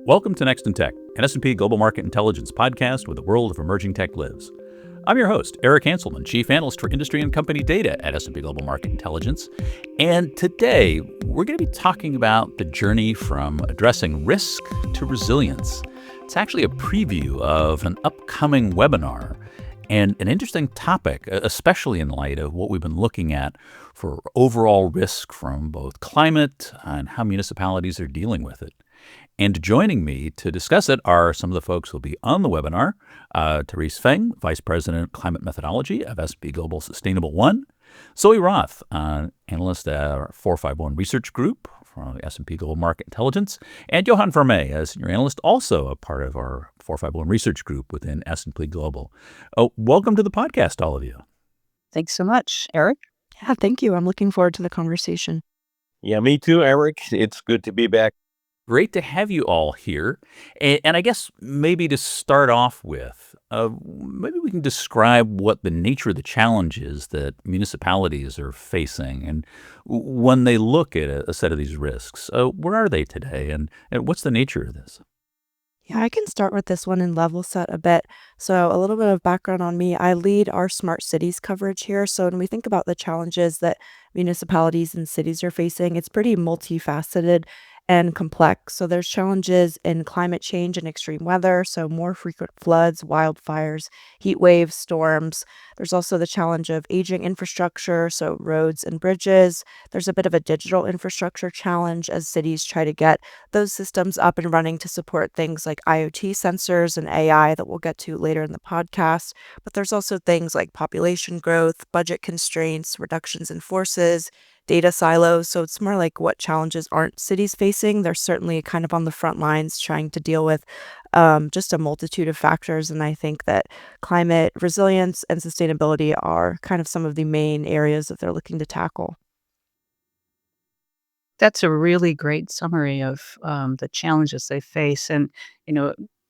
Welcome to Next in Tech, an S&P Global Market Intelligence podcast where the world of emerging tech lives. I'm your host, Eric Hanselman, Chief Analyst for Industry and Company Data at S&P Global Market Intelligence. And today, we're going to be talking about the journey from addressing risk to resilience. It's actually a preview of an upcoming webinar and an interesting topic, especially in light of what we've been looking at for overall risk from both climate and how municipalities are dealing with it. And joining me to discuss it are some of the folks who will be on the webinar. Therese Feng, Vice President, Climate Methodology of S&P Global Sustainable One. Zoe Roth, Analyst at our 451 Research Group from S&P Global Market Intelligence. And Johan Vermey, as Senior Analyst, also a part of our 451 Research Group within S&P Global. Welcome to the podcast, all of you. Thanks so much, Eric. Yeah, thank you. I'm looking forward to the conversation. Yeah, me too, Eric. It's good to be back. Great to have you all here. And I guess maybe to start off with, maybe we can describe what the nature of the challenge is that municipalities are facing. And when they look at a set of these risks, where are they today? And what's the nature of this? Yeah, I can start with this one and level set a bit. So a little bit of background on me. I lead our smart cities coverage here. So when we think about the challenges that municipalities and cities are facing, it's pretty multifaceted and complex. So there's challenges in climate change and extreme weather, so more frequent floods, wildfires, heat waves, storms. There's also the challenge of aging infrastructure, so roads and bridges. There's a bit of a digital infrastructure challenge as cities try to get those systems up and running to support things like IoT sensors and AI that we'll get to later in the podcast. But there's also things like population growth, budget constraints, reductions in forces, data silos. So it's more like what challenges aren't cities facing. They're certainly kind of on the front lines trying to deal with just a multitude of factors. And I think that climate resilience and sustainability are kind of some of the main areas that they're looking to tackle. That's a really great summary of the challenges they face. And,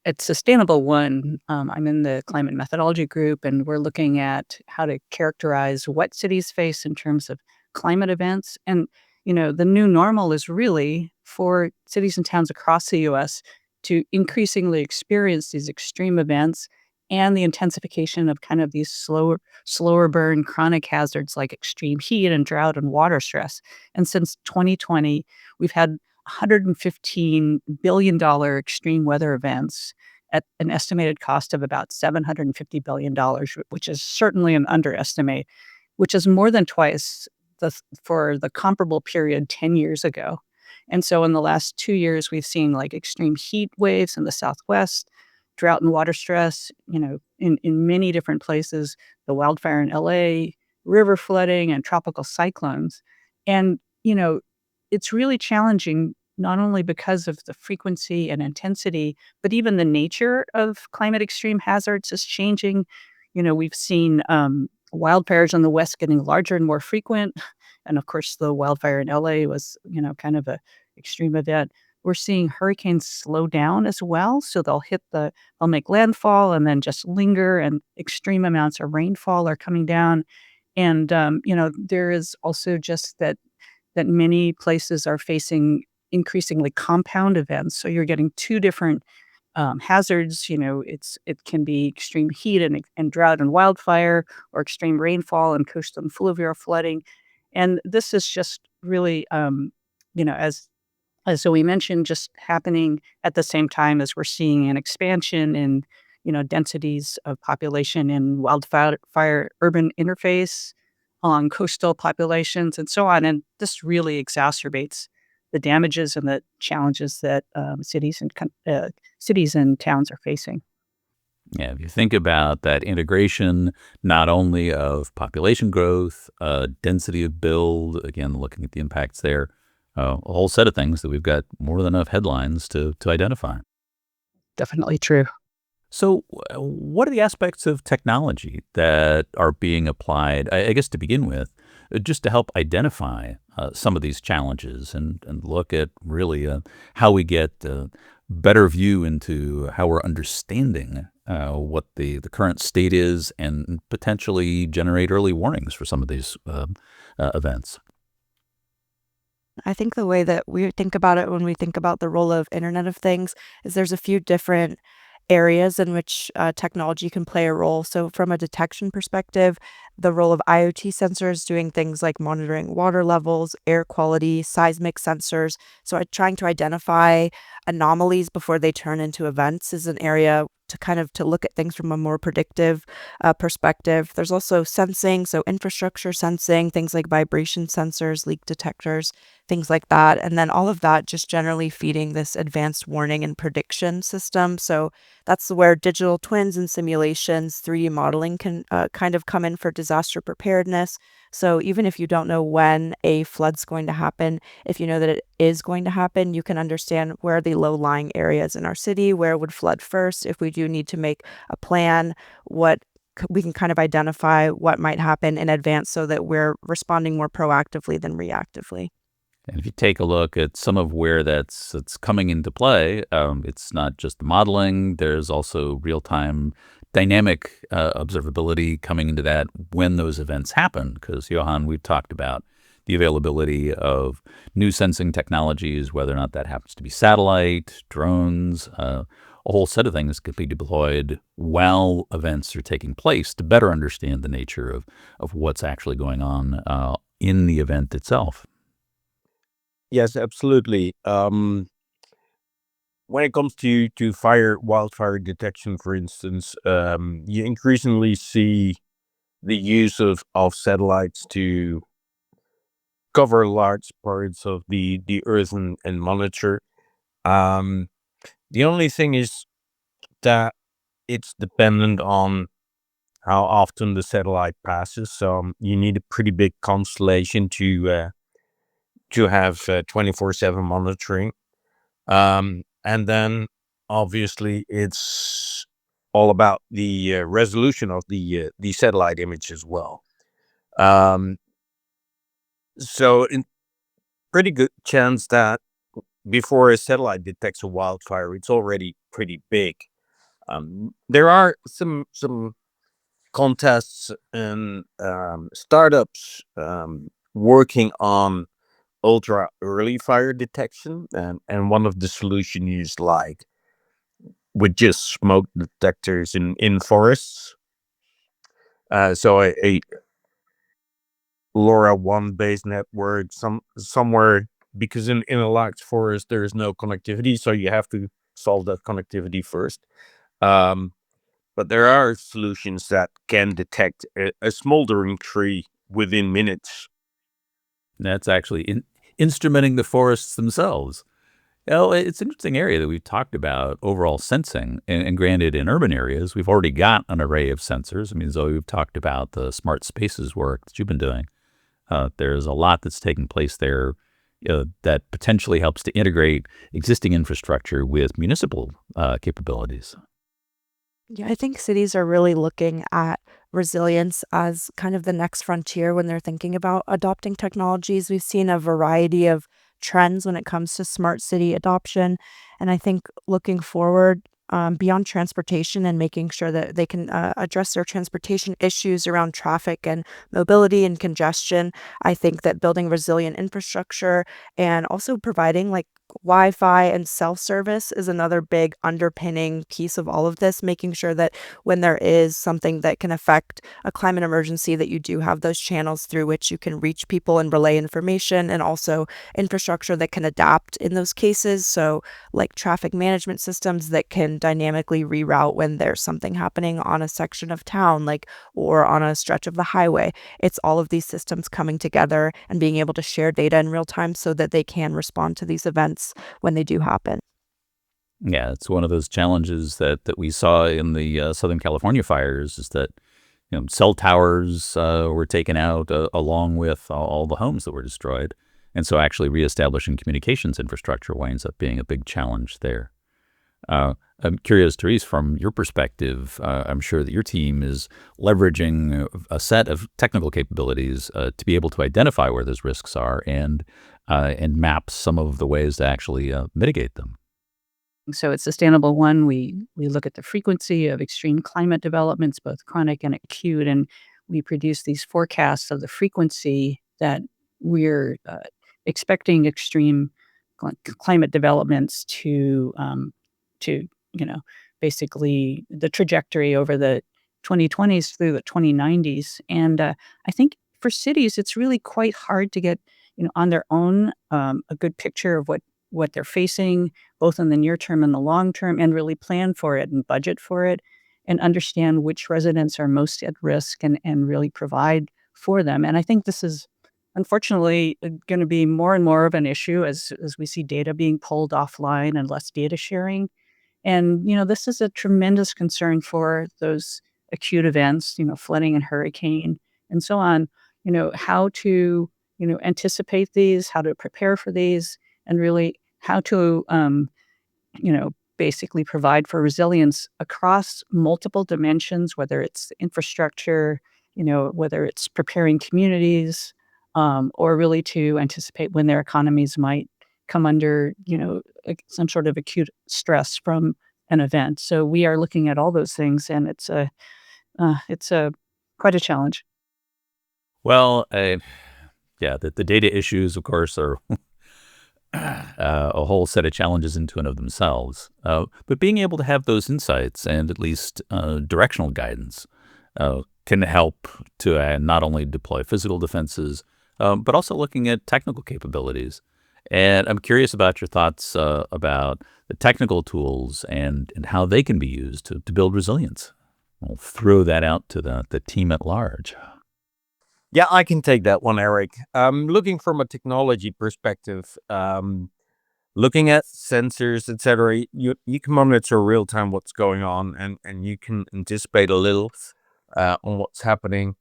at Sustainable One, I'm in the Climate Methodology Group, and we're looking at how to characterize what cities face in terms of climate events. And, the new normal is really for cities and towns across the U.S. to increasingly experience these extreme events and the intensification of kind of these slower burn chronic hazards like extreme heat and drought and water stress. And since 2020, we've had $115 billion extreme weather events at an estimated cost of about $750 billion, which is certainly an underestimate, which is more than twice for the comparable period 10 years ago. And so in the last 2 years, we've seen like extreme heat waves in the Southwest, drought and water stress, in many different places, the wildfire in LA, river flooding, and tropical cyclones. And, it's really challenging, not only because of the frequency and intensity, but even the nature of climate extreme hazards is changing. We've seen wildfires in the West getting larger and more frequent. And of course, the wildfire in LA was, kind of a extreme event. We're seeing hurricanes slow down as well. So they'll make landfall and then just linger, and extreme amounts of rainfall are coming down. And, there is also just that many places are facing increasingly compound events. So you're getting two different hazards. It can be extreme heat and drought and wildfire, or extreme rainfall and coastal and fluvial flooding. And this is just really, as we mentioned, just happening at the same time as we're seeing an expansion in, densities of population in wildfire urban interface on coastal populations and so on. And this really exacerbates the damages and the challenges that cities and towns are facing. Yeah, if you think about that integration, not only of population growth, density of build, again, looking at the impacts there, a whole set of things that we've got more than enough headlines to identify. Definitely true. So what are the aspects of technology that are being applied, I guess to begin with, just to help identify some of these challenges and look at really how we get a better view into how we're understanding what the current state is, and potentially generate early warnings for some of these events? I think the way that we think about it when we think about the role of Internet of Things is there's a few different areas in which technology can play a role. So, from a detection perspective, the role of IoT sensors doing things like monitoring water levels, air quality, seismic sensors. So, trying to identify anomalies before they turn into events is an area to kind of to look at things from a more predictive perspective. There's also sensing, so infrastructure sensing, things like vibration sensors, leak detectors, things like that. And then all of that just generally feeding this advanced warning and prediction system. So that's where digital twins and simulations, 3D modeling can kind of come in for disaster preparedness. So even if you don't know when a flood's going to happen, if you know that it is going to happen, you can understand where are the low-lying areas in our city, where would flood first. If we do need to make a plan, we can kind of identify what might happen in advance so that we're responding more proactively than reactively. And if you take a look at some of where that's coming into play, it's not just the modeling. There's also real-time dynamic observability coming into that when those events happen. Because, Johan, we've talked about the availability of new sensing technologies, whether or not that happens to be satellite, drones, a whole set of things could be deployed while events are taking place to better understand the nature of what's actually going on in the event itself. Yes, absolutely. When it comes to wildfire detection, for instance, you increasingly see the use of satellites to cover large parts of the earth and monitor. Um, the only thing is that it's dependent on how often the satellite passes. So you need a pretty big constellation to have 24/7 monitoring. And then obviously it's all about the resolution of the satellite image as well. Um, so in pretty good chance that before a satellite detects a wildfire, it's already pretty big. There are some contests and startups working on ultra early fire detection, and one of the solutions is like with just smoke detectors in forests. So a LoRa-1 based network, somewhere, because in a large forest there is no connectivity, so you have to solve that connectivity first. Um, but there are solutions that can detect a smoldering tree within minutes. That's actually instrumenting the forests themselves. Well, it's an interesting area that we've talked about overall sensing. And granted, in urban areas, we've already got an array of sensors. I mean, Zoe, we've talked about the smart spaces work that you've been doing. There's a lot that's taking place there that potentially helps to integrate existing infrastructure with municipal capabilities. Yeah, I think cities are really looking at resilience as kind of the next frontier when they're thinking about adopting technologies. We've seen a variety of trends when it comes to smart city adoption. And I think looking forward, beyond transportation and making sure that they can address their transportation issues around traffic and mobility and congestion, I think that building resilient infrastructure and also providing like Wi-Fi and self-service is another big underpinning piece of all of this, making sure that when there is something that can affect a climate emergency, that you do have those channels through which you can reach people and relay information, and also infrastructure that can adapt in those cases. So, like traffic management systems that can dynamically reroute when there's something happening on a section of town, like or on a stretch of the highway. It's all of these systems coming together and being able to share data in real time so that they can respond to these events when they do happen. Yeah, it's one of those challenges that we saw in the Southern California fires is that cell towers were taken out along with all the homes that were destroyed. And so actually reestablishing communications infrastructure winds up being a big challenge there. I'm curious, Therese, from your perspective, I'm sure that your team is leveraging a set of technical capabilities to be able to identify where those risks are and map some of the ways to actually mitigate them. So at Sustainable One, we look at the frequency of extreme climate developments, both chronic and acute, and we produce these forecasts of the frequency that we're expecting extreme climate developments to basically the trajectory over the 2020s through the 2090s. And I think for cities, it's really quite hard to get on their own a good picture of what they're facing, both in the near term and the long term, and really plan for it and budget for it, and understand which residents are most at risk and really provide for them. And I think this is unfortunately going to be more and more of an issue as we see data being pulled offline and less data sharing. And, this is a tremendous concern for those acute events, flooding and hurricane and so on, how to, anticipate these, how to prepare for these, and really how to, basically provide for resilience across multiple dimensions, whether it's infrastructure, whether it's preparing communities, or really to anticipate when their economies might come under, some sort of acute stress from an event. So we are looking at all those things, and it's a quite a challenge. Well, yeah, the data issues, of course, are a whole set of challenges into and of themselves. But being able to have those insights and at least directional guidance can help to not only deploy physical defenses, but also looking at technical capabilities. And I'm curious about your thoughts about the technical tools and how they can be used to build resilience. I'll throw that out to the team at large. Yeah, I can take that one, Eric. Looking from a technology perspective, looking at sensors, etc., you can monitor real time what's going on, and you can anticipate a little on what's happening.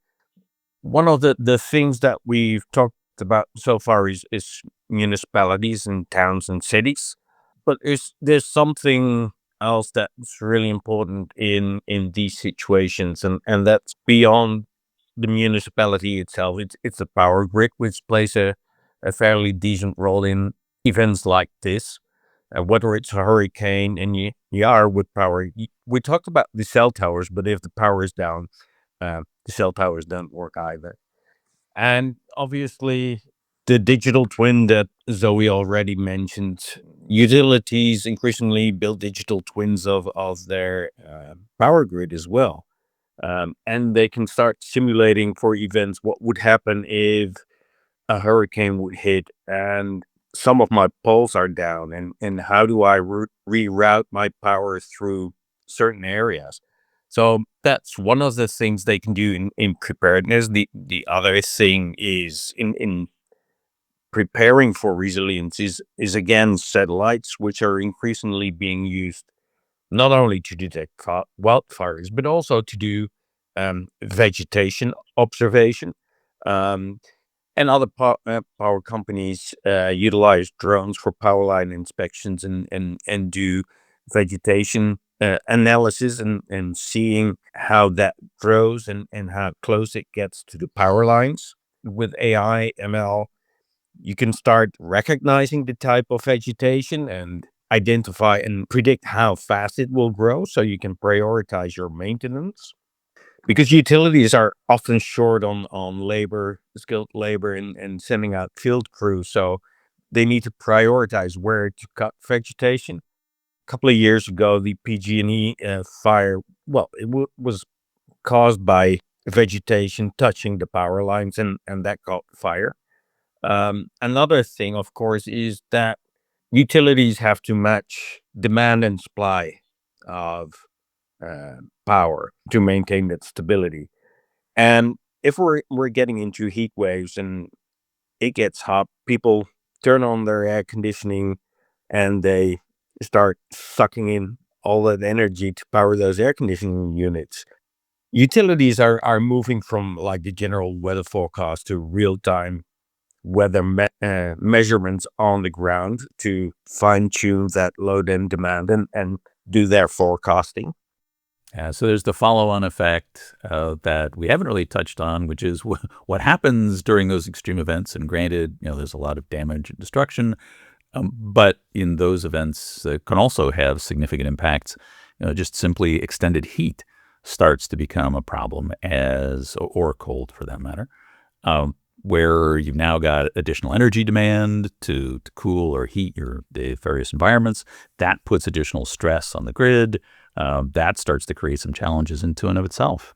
One of the things that we've talked about so far is municipalities and towns and cities, but there's something else that's really important in these situations, and that's beyond the municipality itself. It's a power grid, which plays a fairly decent role in events like this. Whether it's a hurricane and you are with power, we talked about the cell towers, but if the power is down, the cell towers don't work either. And obviously, the digital twin that Zoe already mentioned, utilities increasingly build digital twins of their power grid as well. And they can start simulating for events what would happen if a hurricane would hit and some of my poles are down, and how do I reroute my power through certain areas. So that's one of the things they can do in preparedness. The other thing is in preparing for resilience is again satellites, which are increasingly being used not only to detect wildfires, but also to do vegetation observation. Um, and other power companies utilize drones for power line inspections and do vegetation analysis and seeing how that grows and how close it gets to the power lines. With AI, ML, you can start recognizing the type of vegetation and identify and predict how fast it will grow so you can prioritize your maintenance. Because utilities are often short on labor, skilled labor, and sending out field crews. So they need to prioritize where to cut vegetation. A couple of years ago, the PG&E fire, well, was caused by vegetation touching the power lines, and that caught fire. Another thing, of course, is that utilities have to match demand and supply of power to maintain that stability. And if we're getting into heat waves and it gets hot, people turn on their air conditioning and they start sucking in all that energy to power those air conditioning units. Utilities are moving from like the general weather forecast to real time weather measurements on the ground to fine tune that load and demand and do their forecasting. So there's the follow-on effect that we haven't really touched on, which is what happens during those extreme events. And granted, there's a lot of damage and destruction, but in those events, it can also have significant impacts. Just simply extended heat starts to become a problem, or cold for that matter. where you've now got additional energy demand to cool or heat the various environments. That puts additional stress on the grid. That starts to create some challenges into and of itself.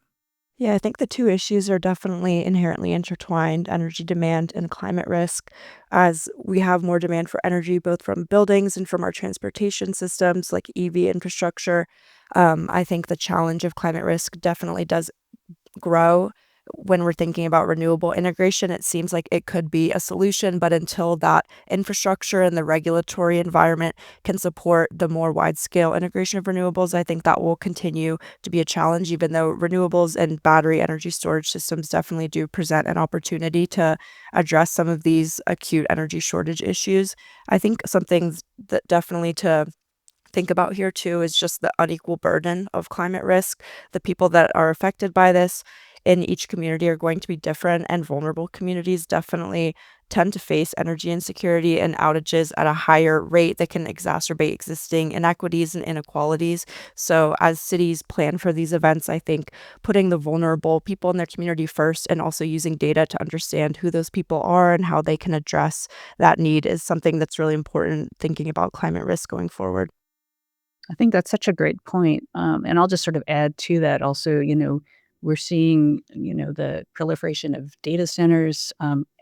Yeah, I think the two issues are definitely inherently intertwined, energy demand and climate risk, as we have more demand for energy both from buildings and from our transportation systems like EV infrastructure. I think the challenge of climate risk definitely does grow when we're thinking about renewable integration. It seems like it could be a solution, but until that infrastructure and the regulatory environment can support the more wide-scale integration of renewables, I think that will continue to be a challenge, even though renewables and battery energy storage systems definitely do present an opportunity to address some of these acute energy shortage issues. I think something that definitely to think about here too is just the unequal burden of climate risk. The people that are affected by this in each community are going to be different, and vulnerable communities definitely tend to face energy insecurity and outages at a higher rate that can exacerbate existing inequities and inequalities. So, as cities plan for these events, I think putting the vulnerable people in their community first and also using data to understand who those people are and how they can address that need is something that's really important thinking about climate risk going forward. I think that's such a great point. And I'll just sort of add to that also, we're seeing, the proliferation of data centers,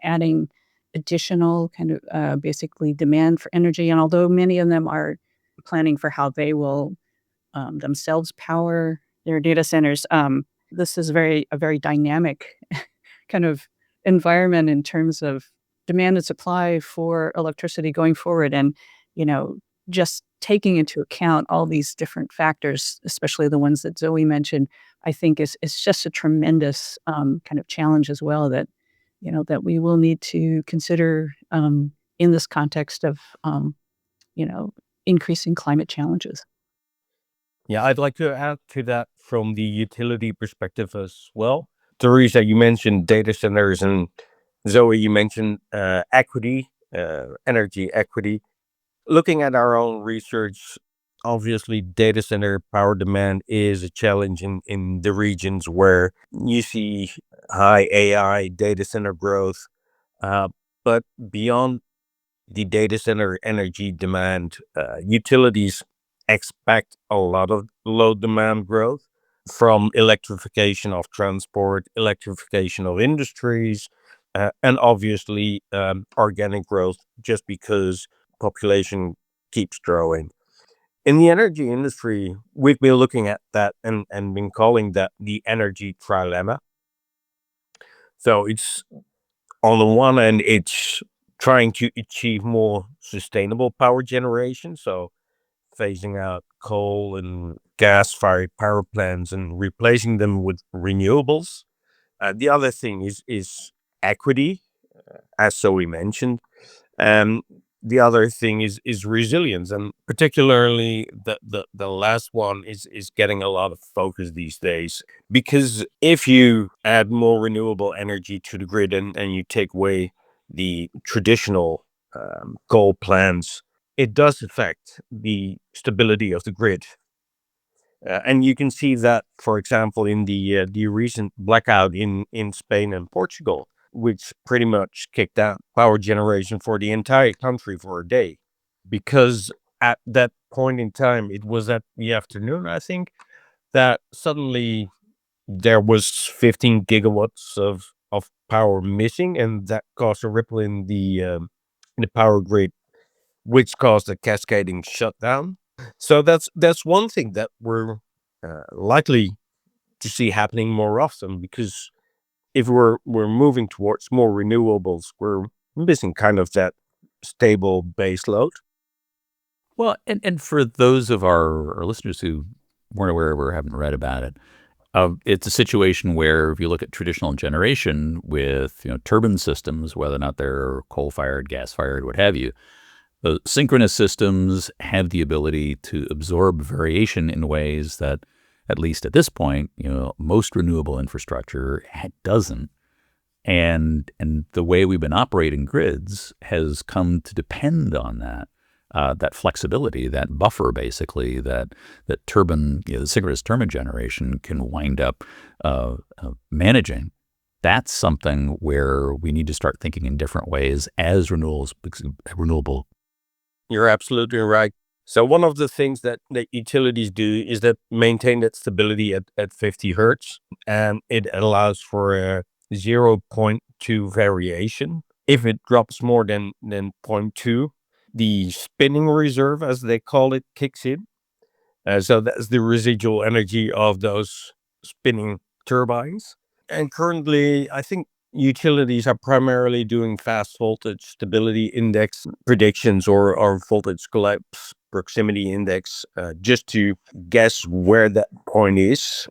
adding additional kind of basically demand for energy. And although many of them are planning for how they will themselves power their data centers, this is a very dynamic kind of environment in terms of demand and supply for electricity going forward. And, you know, just taking into account all these different factors, especially the ones that Zoe mentioned, I think is just a tremendous kind of challenge as well that, that we will need to consider in this context of, you know, increasing climate challenges. Yeah, I'd like to add to that from the utility perspective as well. Teresa, you mentioned data centers, and Zoe, you mentioned equity, energy equity. Looking at our own research, obviously data center power demand is a challenge in the regions where you see high AI data center growth. Uh, but beyond the data center energy demand, utilities expect a lot of load demand growth from electrification of transport, electrification of industries, and obviously organic growth just because population keeps growing. In the energy industry, we've been looking at that and been calling that the energy trilemma. So it's on the one hand, it's trying to achieve more sustainable power generation. So phasing out coal and gas-fired power plants and replacing them with renewables. The other thing is equity, as Zoe mentioned. Um, the other thing is resilience, and particularly the last one is getting a lot of focus these days, because if you add more renewable energy to the grid and you take away the traditional coal plants, it does affect the stability of the grid. And you can see that, for example, in the recent blackout in Spain and Portugal, which pretty much kicked out power generation for the entire country for a day. Because at that point in time, it was at the afternoon, I think, that suddenly there was 15 gigawatts of power missing, and that caused a ripple in the power grid, which caused a cascading shutdown. So that's one thing that we're likely to see happening more often, because if we're moving towards more renewables, we're missing kind of that stable base load. Well, and for those of our listeners who weren't aware or haven't read about it, it's a situation where if you look at traditional generation with turbine systems, whether or not they're coal-fired, gas-fired, what have you, the synchronous systems have the ability to absorb variation in ways that, at least at this point, most renewable infrastructure doesn't. And the way we've been operating grids has come to depend on that flexibility, that buffer, basically, that turbine, the synchronous turbine generation can wind up managing. that's something where we need to start thinking in different ways as renewable. You're absolutely right. So one of the things that utilities do is that maintain that stability at 50 hertz, and it allows for a zero point 0.2 variation. If it drops more than 0.2, the spinning reserve, as they call it, kicks in. So that's the residual energy of those spinning turbines. And currently, I think utilities are primarily doing fast voltage stability index predictions or voltage collapse proximity index just to guess where that point is.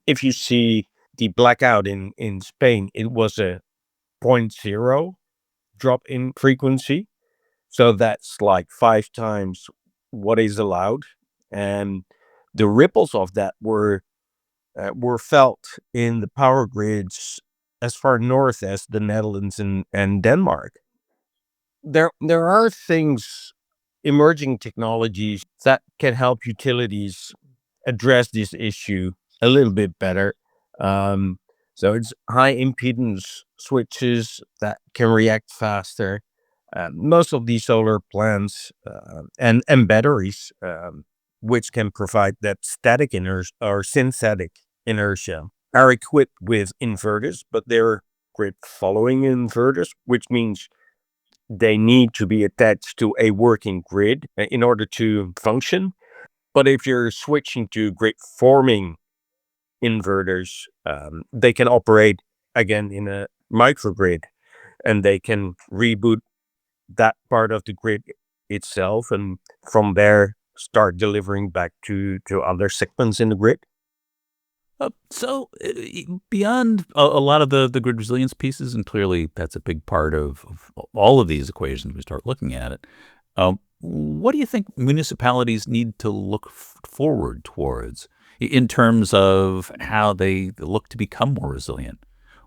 If you see the blackout in Spain, it was a 0.0 drop in frequency. So that's like 5 times what is allowed. And the ripples of that were felt in the power grids as far north as the Netherlands and Denmark. There are things, emerging technologies that can help utilities address this issue a little bit better. Um, so it's high impedance switches that can react faster. Most of these solar plants and batteries, which can provide that static inertia or synthetic inertia, are equipped with inverters, but they're grid following inverters, which means they need to be attached to a working grid in order to function. But if you're switching to grid forming inverters, they can operate again in a microgrid, and they can reboot that part of the grid itself, and from there start delivering back to other segments in the grid. Beyond a lot of the grid resilience pieces, and clearly that's a big part of all of these equations, we start looking at it. What do you think municipalities need to look forward towards in terms of how they look to become more resilient?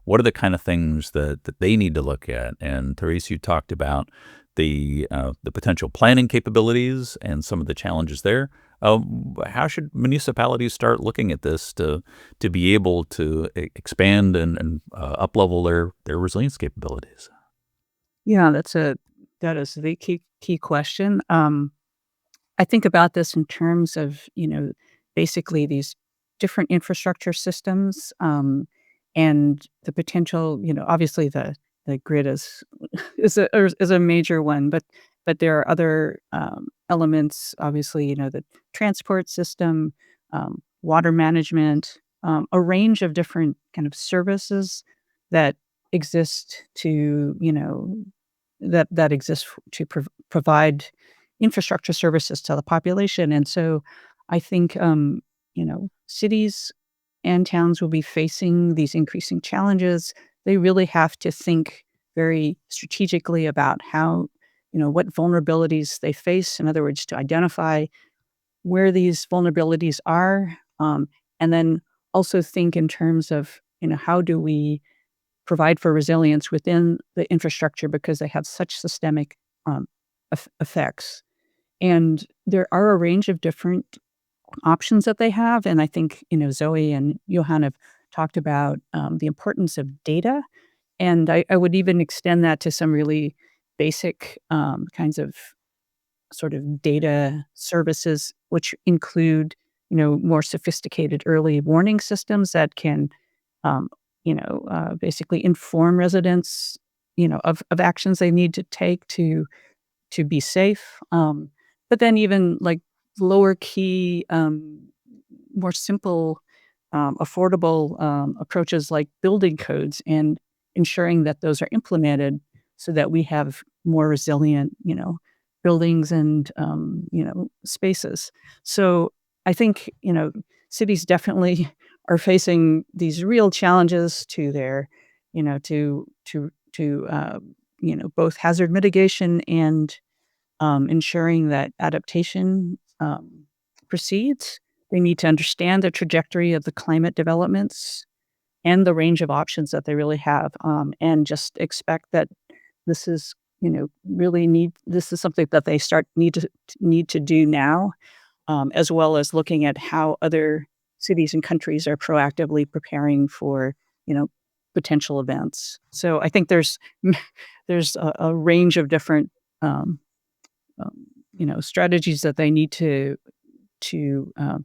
What are the kind of things that they need to look at? And Therese, you talked about the potential planning capabilities and some of the challenges there. How should municipalities start looking at this to be able to expand and up-level their resilience capabilities? Yeah, that is the key question. I think about this in terms of, basically these different infrastructure systems, and the potential, obviously the grid is is a major one, but there are other elements, obviously, the transport system, water management, a range of different kind of services that exist to, that exists to provide infrastructure services to the population. And so I think, cities and towns will be facing these increasing challenges. They really have to think very strategically about how, what vulnerabilities they face. In other words, to identify where these vulnerabilities are, and then also think in terms of, how do we provide for resilience within the infrastructure because they have such systemic um, effects. And there are a range of different options that they have. And I think, Zoe and Johan have talked about the importance of data. And I would even extend that to some really basic kinds of sort of data services, which include, more sophisticated early warning systems that can, basically inform residents, of actions they need to take to be safe. But then even like lower key, more simple, affordable approaches like building codes and ensuring that those are implemented so that we have more resilient, buildings and, spaces. So I think, cities definitely are facing these real challenges to their, both hazard mitigation and ensuring that adaptation proceeds. They need to understand the trajectory of the climate developments and the range of options that they really have, and just expect that this is, this is something that they need to do now, as well as looking at how other cities and countries are proactively preparing for, you know, potential events. So I think there's there's a range of different um, strategies that they need to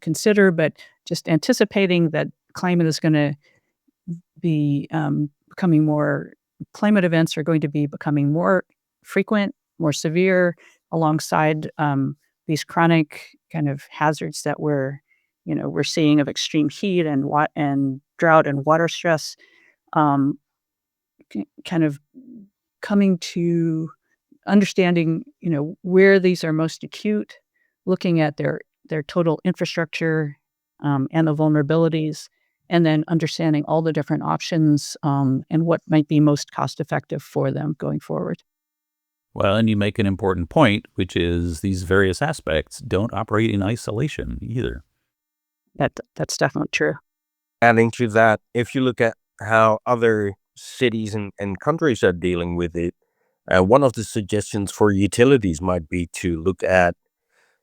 consider, but just anticipating that climate is going to be becoming more climate events are going to be becoming more frequent, more severe, alongside these chronic kind of hazards that we're seeing of extreme heat and drought and water stress, um, kind of coming to understanding, where these are most acute, looking at their total infrastructure, and the vulnerabilities, and then understanding all the different options, and what might be most cost effective for them going forward. Well, and you make an important point, which is these various aspects don't operate in isolation either. That's definitely true. Adding to that, if you look at how other cities and countries are dealing with it, one of the suggestions for utilities might be to look at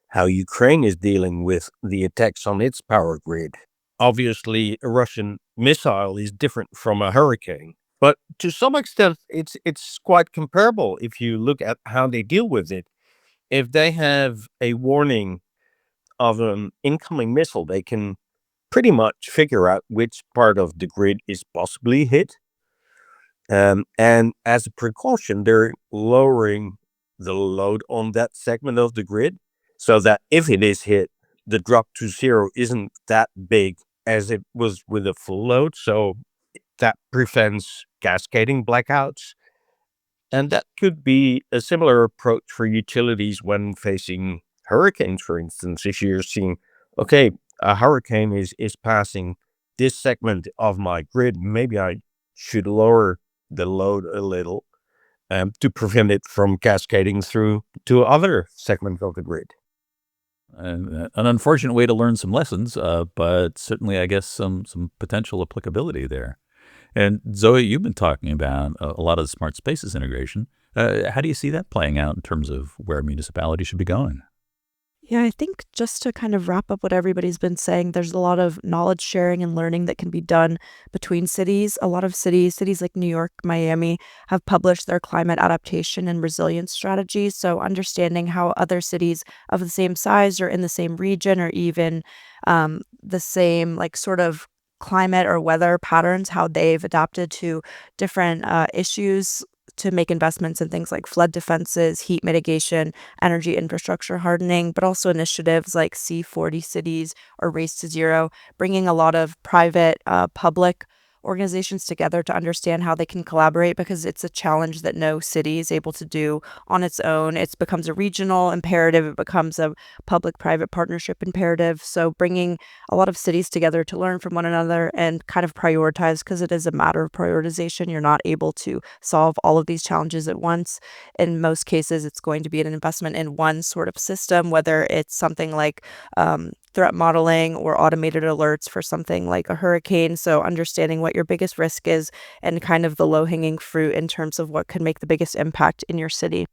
how Ukraine is dealing with the attacks on its power grid. Obviously, a Russian missile is different from a hurricane, but to some extent, it's quite comparable if you look at how they deal with it. If they have a warning of an incoming missile, they can pretty much figure out which part of the grid is possibly hit. And as a precaution, they're lowering the load on that segment of the grid so that if it is hit, the drop to zero isn't that big as it was with a full load. So that prevents cascading blackouts. And that could be a similar approach for utilities when facing hurricanes, for instance. If you're seeing, okay, a hurricane is passing this segment of my grid, maybe I should lower the load a little to prevent it from cascading through to other segments of the grid. An unfortunate way to learn some lessons, but certainly, I guess, some potential applicability there. And Zoe, you've been talking about a lot of the smart spaces integration. How do you see that playing out in terms of where municipalities should be going? Yeah, I think just to kind of wrap up what everybody's been saying, there's a lot of knowledge sharing and learning that can be done between cities. A lot of cities like New York, Miami, have published their climate adaptation and resilience strategies. So understanding how other cities of the same size or in the same region or even the same like sort of climate or weather patterns, how they've adapted to different issues to make investments in things like flood defenses, heat mitigation, energy infrastructure hardening, but also initiatives like C40 cities or Race to Zero, bringing a lot of private, public organizations together to understand how they can collaborate because it's a challenge that no city is able to do on its own. It becomes a regional imperative. It becomes a public-private partnership imperative. So bringing a lot of cities together to learn from one another and kind of prioritize because it is a matter of prioritization. You're not able to solve all of these challenges at once. In most cases, it's going to be an investment in one sort of system, whether it's something like threat modeling or automated alerts for something like a hurricane. So understanding what your biggest risk is and kind of the low-hanging fruit in terms of what could make the biggest impact in your city.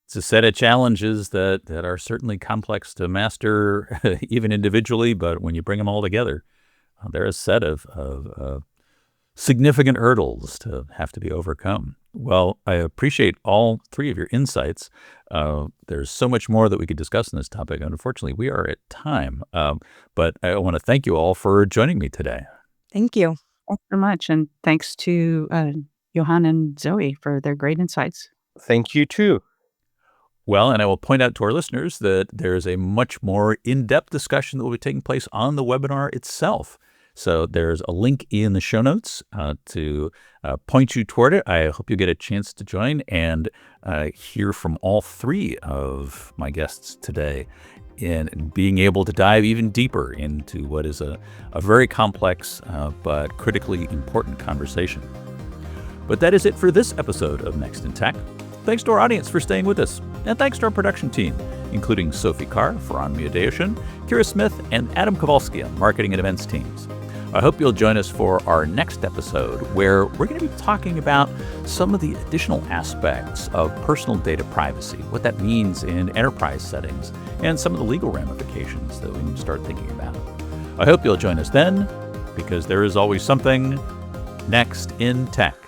It's a set of challenges that are certainly complex to master, even individually, but when you bring them all together, they're a set of significant hurdles to have to be overcome. Well, I appreciate all three of your insights. There's so much more that we could discuss on this topic. Unfortunately, we are at time, but I want to thank you all for joining me today. Thank you. Thanks so much. And thanks to Johan and Zoe for their great insights. Thank you too. Well, and I will point out to our listeners that there's a much more in-depth discussion that will be taking place on the webinar itself. So there's a link in the show notes to point you toward it. I hope you get a chance to join and hear from all three of my guests today in being able to dive even deeper into what is a very complex but critically important conversation. But that is it for this episode of Next in Tech. Thanks to our audience for staying with us, and thanks to our production team, including Sophie Carr, Faran Miadayoshan, Kira Smith, and Adam Kowalski on marketing and events teams. I hope you'll join us for our next episode, where we're going to be talking about some of the additional aspects of personal data privacy, what that means in enterprise settings, and some of the legal ramifications that we need to start thinking about. I hope you'll join us then, because there is always something next in tech.